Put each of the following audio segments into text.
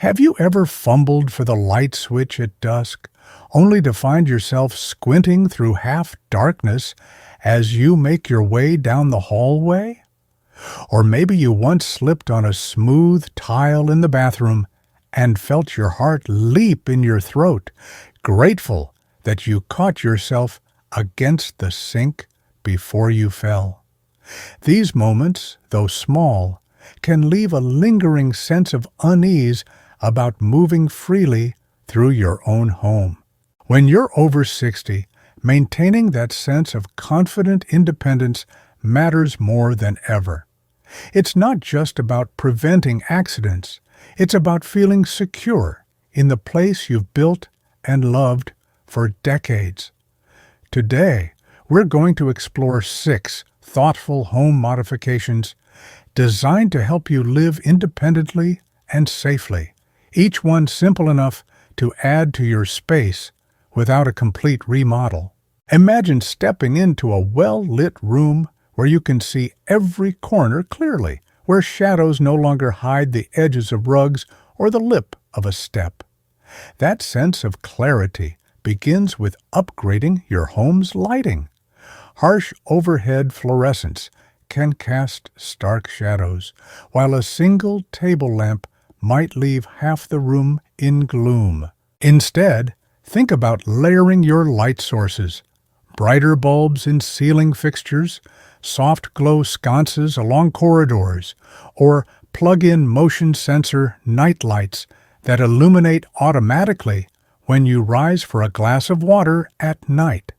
Have you ever fumbled for the light switch at dusk, only to find yourself squinting through half-darkness as you make your way down the hallway? Or maybe you once slipped on a smooth tile in the bathroom and felt your heart leap in your throat, grateful that you caught yourself against the sink before you fell. These moments, though small, can leave a lingering sense of unease about moving freely through your own home. When you're over 60, maintaining that sense of confident independence matters more than ever. It's not just about preventing accidents. It's about feeling secure in the place you've built and loved for decades. Today, we're going to explore 6 thoughtful home modifications designed to help you live independently and safely, each one simple enough to add to your space without a complete remodel. Imagine stepping into a well-lit room where you can see every corner clearly, where shadows no longer hide the edges of rugs or the lip of a step. That sense of clarity begins with upgrading your home's lighting. Harsh overhead fluorescents can cast stark shadows, while a single table lamp might leave half the room in gloom. Instead, think about layering your light sources. Brighter bulbs in ceiling fixtures, soft glow sconces along corridors, or plug-in motion sensor night lights that illuminate automatically when you rise for a glass of water at night.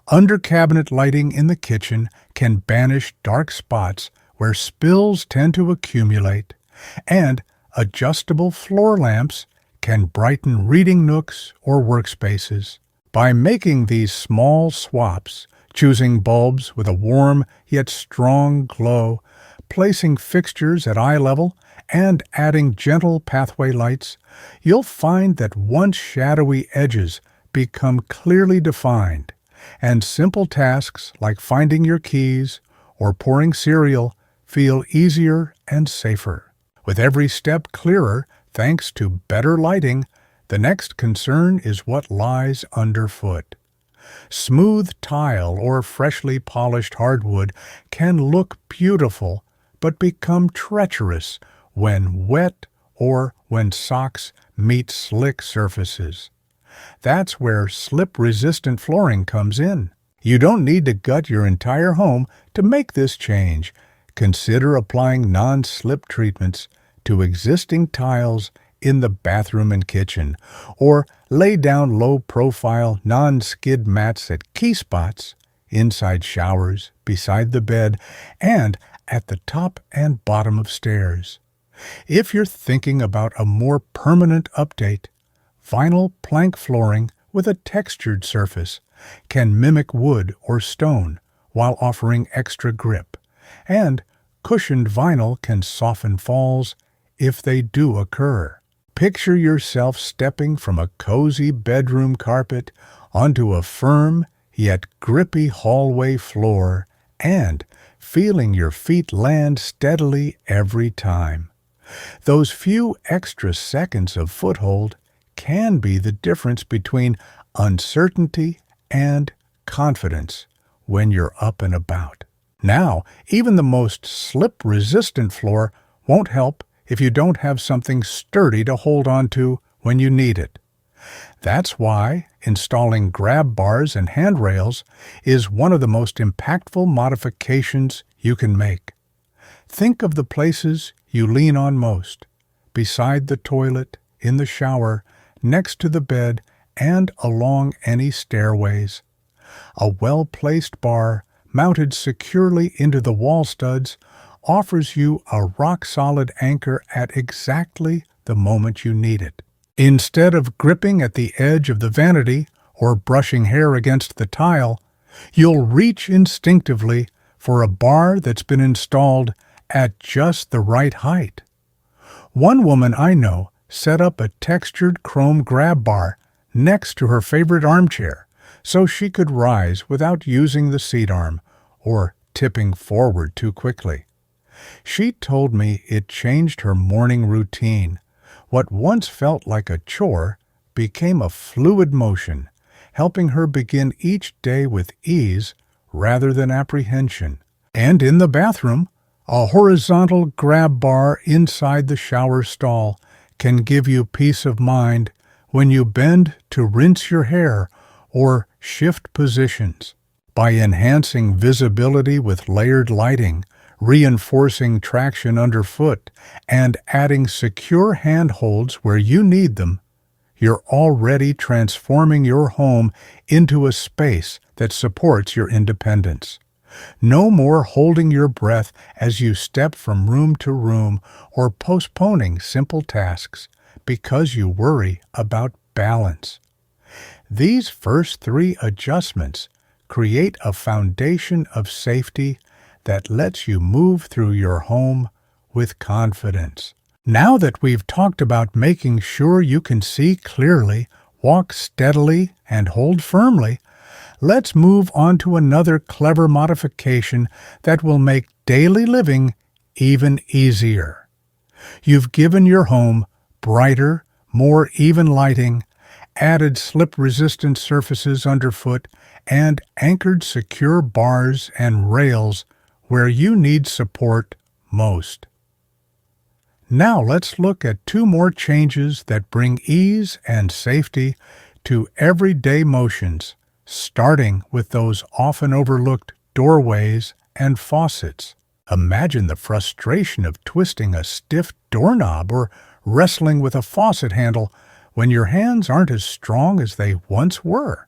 Under-cabinet lighting in the kitchen can banish dark spots where spills tend to accumulate, and adjustable floor lamps can brighten reading nooks or workspaces. By making these small swaps, choosing bulbs with a warm yet strong glow, placing fixtures at eye level, and adding gentle pathway lights, you'll find that once shadowy edges become clearly defined, and simple tasks like finding your keys or pouring cereal feel easier and safer. With every step clearer thanks to better lighting, the next concern is what lies underfoot. Smooth tile or freshly polished hardwood can look beautiful but become treacherous when wet or when socks meet slick surfaces. That's where slip-resistant flooring comes in. You don't need to gut your entire home to make this change. Consider applying non-slip treatments to existing tiles in the bathroom and kitchen, or lay down low-profile non-skid mats at key spots, inside showers, beside the bed, and at the top and bottom of stairs. If you're thinking about a more permanent update, vinyl plank flooring with a textured surface can mimic wood or stone while offering extra grip, and cushioned vinyl can soften falls if they do occur. Picture yourself stepping from a cozy bedroom carpet onto a firm yet grippy hallway floor and feeling your feet land steadily every time. Those few extra seconds of foothold can be the difference between uncertainty and confidence when you're up and about. Now, even the most slip-resistant floor won't help if you don't have something sturdy to hold on to when you need it. That's why installing grab bars and handrails is one of the most impactful modifications you can make. Think of the places you lean on most: beside the toilet, in the shower, next to the bed, and along any stairways. A well-placed bar, mounted securely into the wall studs, offers you a rock-solid anchor at exactly the moment you need it. Instead of gripping at the edge of the vanity or brushing hair against the tile, you'll reach instinctively for a bar that's been installed at just the right height. One woman I know set up a textured chrome grab bar next to her favorite armchair so she could rise without using the seat arm or tipping forward too quickly. She told me it changed her morning routine, What once felt like a chore became a fluid motion, helping her begin each day with ease rather than apprehension. And in the bathroom, a horizontal grab bar inside the shower stall can give you peace of mind when you bend to rinse your hair or shift positions. By enhancing visibility with layered lighting, reinforcing traction underfoot, and adding secure handholds where you need them, you're already transforming your home into a space that supports your independence. No more holding your breath as you step from room to room or postponing simple tasks because you worry about balance. These first 3 adjustments create a foundation of safety that lets you move through your home with confidence. Now that we've talked about making sure you can see clearly, walk steadily, and hold firmly, let's move on to another clever modification that will make daily living even easier. You've given your home brighter, more even lighting, added slip-resistant surfaces underfoot, and anchored secure bars and rails where you need support most. Now let's look at 2 more changes that bring ease and safety to everyday motions, starting with those often overlooked doorways and faucets. Imagine the frustration of twisting a stiff doorknob or wrestling with a faucet handle when your hands aren't as strong as they once were.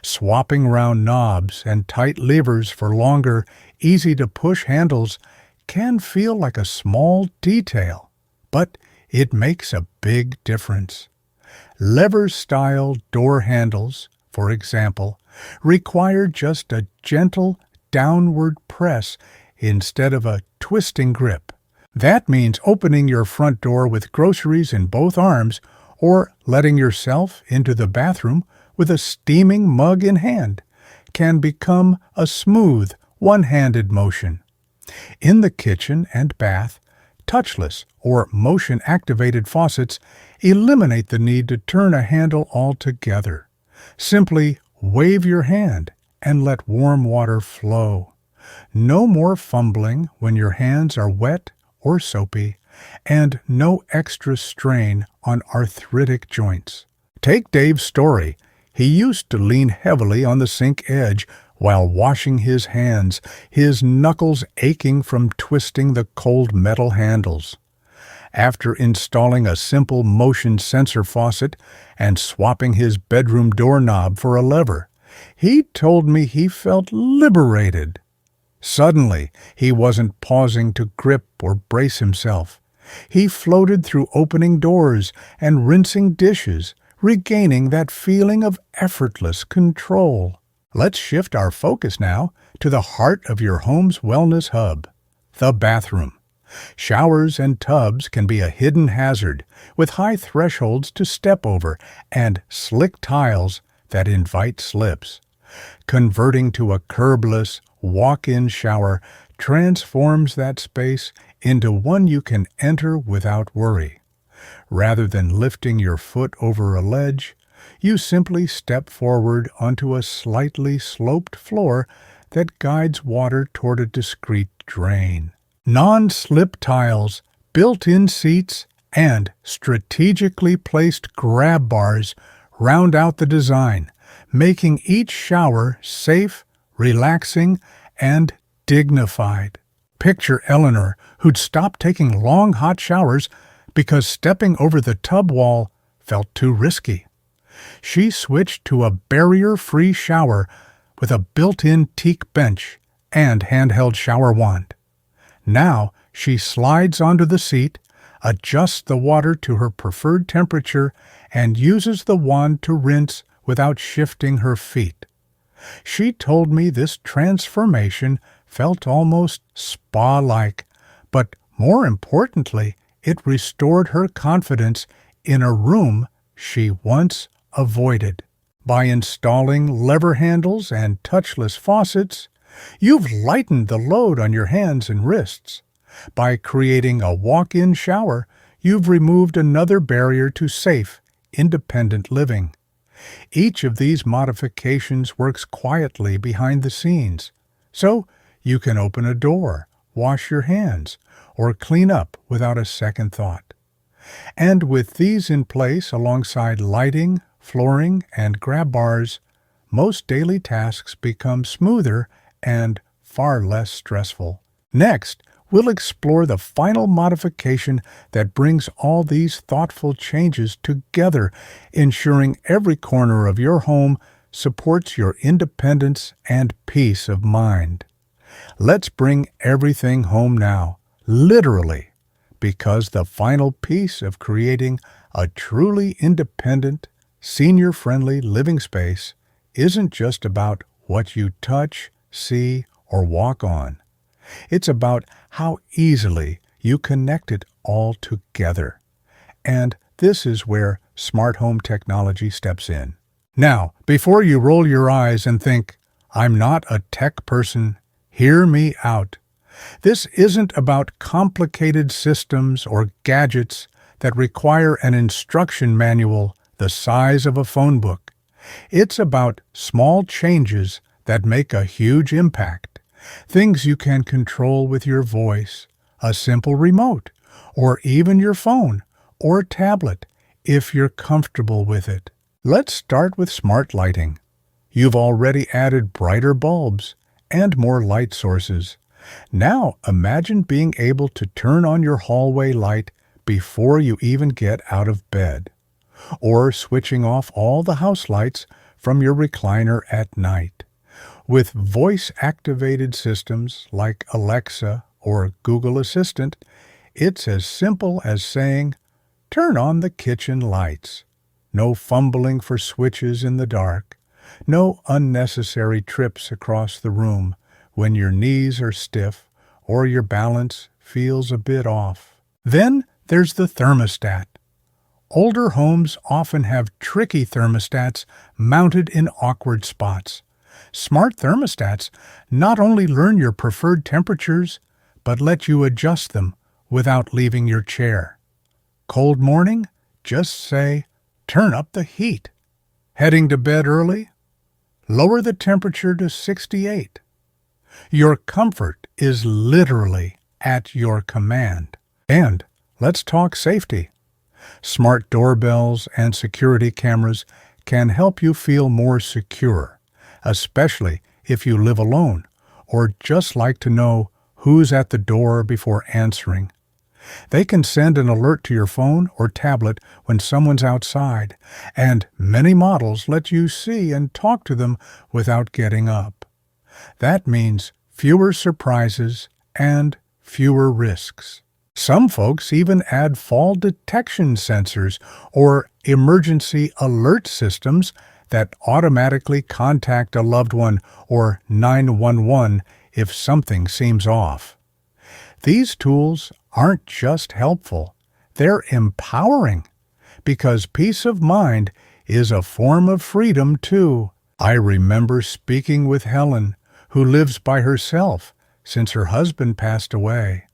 Swapping round knobs and tight levers for longer, easy-to-push handles can feel like a small detail, but it makes a big difference. Lever-style door handles, for example, require just a gentle downward press instead of a twisting grip. That means opening your front door with groceries in both arms or letting yourself into the bathroom with a steaming mug in hand can become a smooth, one-handed motion. In the kitchen and bath, touchless or motion-activated faucets eliminate the need to turn a handle altogether. Simply wave your hand and let warm water flow. No more fumbling when your hands are wet or soapy, and no extra strain on arthritic joints. Take Dave's story. He used to lean heavily on the sink edge while washing his hands, his knuckles aching from twisting the cold metal handles. After installing a simple motion sensor faucet and swapping his bedroom doorknob for a lever, he told me he felt liberated. Suddenly, he wasn't pausing to grip or brace himself. He floated through opening doors and rinsing dishes, regaining that feeling of effortless control. Let's shift our focus now to the heart of your home's wellness hub, the bathroom. Showers and tubs can be a hidden hazard, with high thresholds to step over and slick tiles that invite slips. Converting to a curbless, walk-in shower transforms that space into one you can enter without worry. Rather than lifting your foot over a ledge, you simply step forward onto a slightly sloped floor that guides water toward a discreet drain. Non-slip tiles, built-in seats, and strategically placed grab bars round out the design, making each shower safe, relaxing, and dignified. Picture Eleanor, who'd stopped taking long hot showers because stepping over the tub wall felt too risky. She switched to a barrier-free shower with a built-in teak bench and handheld shower wand. Now she slides onto the seat, adjusts the water to her preferred temperature, and uses the wand to rinse without shifting her feet. She told me this transformation felt almost spa-like, but more importantly, it restored her confidence in a room she once avoided. By installing lever handles and touchless faucets, you've lightened the load on your hands and wrists. By creating a walk-in shower, you've removed another barrier to safe, independent living. Each of these modifications works quietly behind the scenes, so you can open a door, wash your hands, or clean up without a second thought. And with these in place alongside lighting, flooring, and grab bars, most daily tasks become smoother and far less stressful. Next, we'll explore the final modification that brings all these thoughtful changes together, ensuring every corner of your home supports your independence and peace of mind. Let's bring everything home now, literally, because the final piece of creating a truly independent, senior-friendly living space isn't just about what you touch, see, or walk on. It's about how easily you connect it all together. And this is where smart home technology steps in. Now, before you roll your eyes and think, "I'm not a tech person," hear me out. This isn't about complicated systems or gadgets that require an instruction manual the size of a phone book. It's about small changes that make a huge impact. Things you can control with your voice, a simple remote, or even your phone or tablet if you're comfortable with it. Let's start with smart lighting. You've already added brighter bulbs and more light sources. Now imagine being able to turn on your hallway light before you even get out of bed, or switching off all the house lights from your recliner at night. With voice-activated systems like Alexa or Google Assistant, it's as simple as saying, "Turn on the kitchen lights." No fumbling for switches in the dark. No unnecessary trips across the room when your knees are stiff or your balance feels a bit off. Then there's the thermostat. Older homes often have tricky thermostats mounted in awkward spots. Smart thermostats not only learn your preferred temperatures, but let you adjust them without leaving your chair. Cold morning? Just say, "Turn up the heat." Heading to bed early? Lower the temperature to 68. Your comfort is literally at your command. And let's talk safety. Smart doorbells and security cameras can help you feel more secure, especially if you live alone or just like to know who's at the door before answering. They can send an alert to your phone or tablet when someone's outside, and many models let you see and talk to them without getting up. That means fewer surprises and fewer risks. Some folks even add fall detection sensors or emergency alert systems that automatically contact a loved one or 911 if something seems off. These tools aren't just helpful, they're empowering, because peace of mind is a form of freedom too. I remember speaking with Helen, who lives by herself since her husband passed away.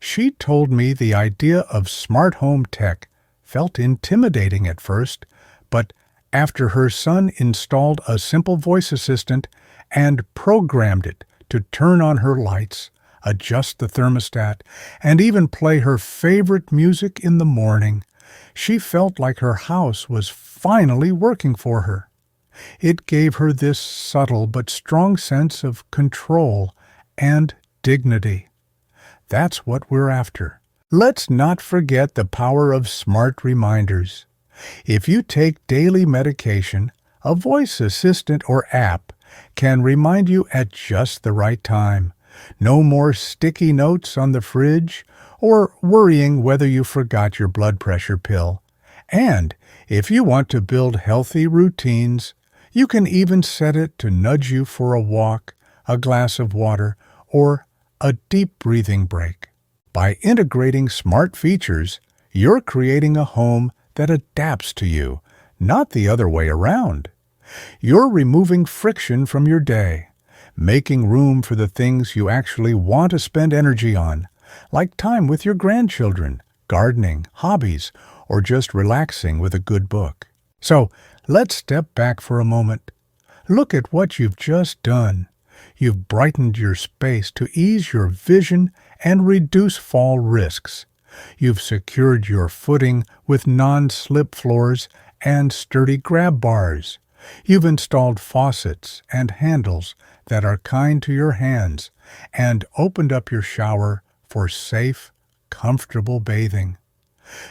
She told me the idea of smart home tech felt intimidating at first, but after her son installed a simple voice assistant and programmed it to turn on her lights, adjust the thermostat, and even play her favorite music in the morning, she felt like her house was finally working for her. It gave her this subtle but strong sense of control and dignity. That's what we're after. Let's not forget the power of smart reminders. If you take daily medication, a voice assistant or app can remind you at just the right time. No more sticky notes on the fridge or worrying whether you forgot your blood pressure pill. And if you want to build healthy routines, you can even set it to nudge you for a walk, a glass of water, or a deep breathing break. By integrating smart features, you're creating a home that adapts to you, not the other way around. You're removing friction from your day, making room for the things you actually want to spend energy on, like time with your grandchildren, gardening, hobbies, or just relaxing with a good book. So let's step back for a moment. Look at what you've just done. You've brightened your space to ease your vision and reduce fall risks. You've secured your footing with non-slip floors and sturdy grab bars. You've installed faucets and handles that are kind to your hands and opened up your shower for safe, comfortable bathing.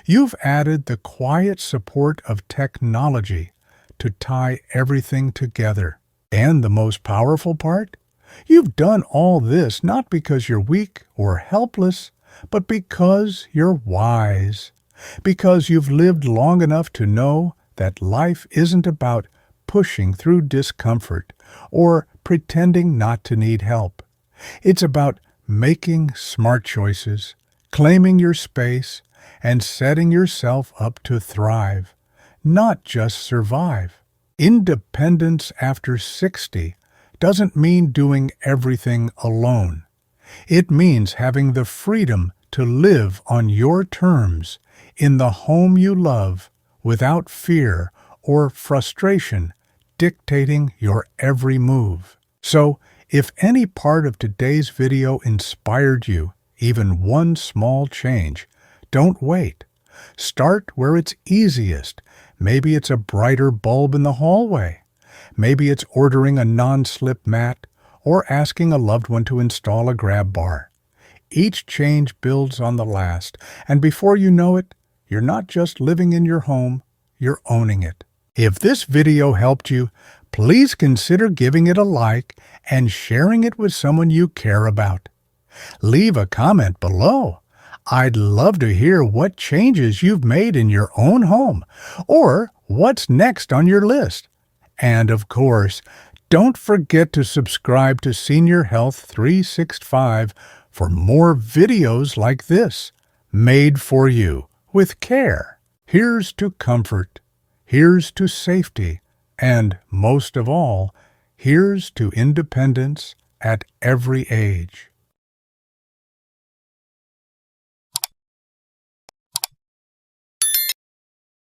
You've added the quiet support of technology to tie everything together. And the most powerful part? You've done all this not because you're weak or helpless, but because you're wise. Because you've lived long enough to know that life isn't about pushing through discomfort or pretending not to need help. It's about making smart choices, claiming your space, and setting yourself up to thrive, not just survive. Independence after 60 doesn't mean doing everything alone. It means having the freedom to live on your terms in the home you love without fear or frustration dictating your every move. So, if any part of today's video inspired you, even one small change, don't wait. Start where it's easiest. Maybe it's a brighter bulb in the hallway. Maybe it's ordering a non-slip mat or asking a loved one to install a grab bar. Each change builds on the last, and before you know it, you're not just living in your home, you're owning it. If this video helped you, please consider giving it a like and sharing it with someone you care about. Leave a comment below. I'd love to hear what changes you've made in your own home or what's next on your list. And of course, don't forget to subscribe to Senior Health 365 for more videos like this, made for you with care. Here's to comfort, here's to safety, and most of all, here's to independence at every age.